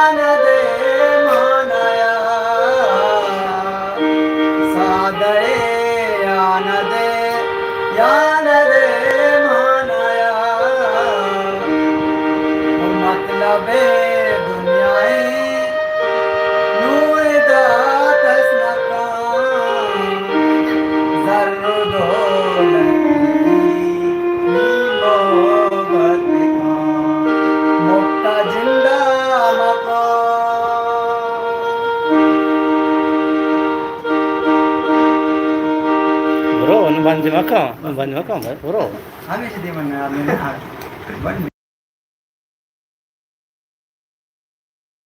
यान दे मानया सादळे यान दे मानया मतलब दुनियाए नूर दातस नकाम जर्रो दौलती मोहब्बत का मोटा जिंदा Bro, ano ba maka? Ano ba maka? Bro. आम्ही शेती म्हणणार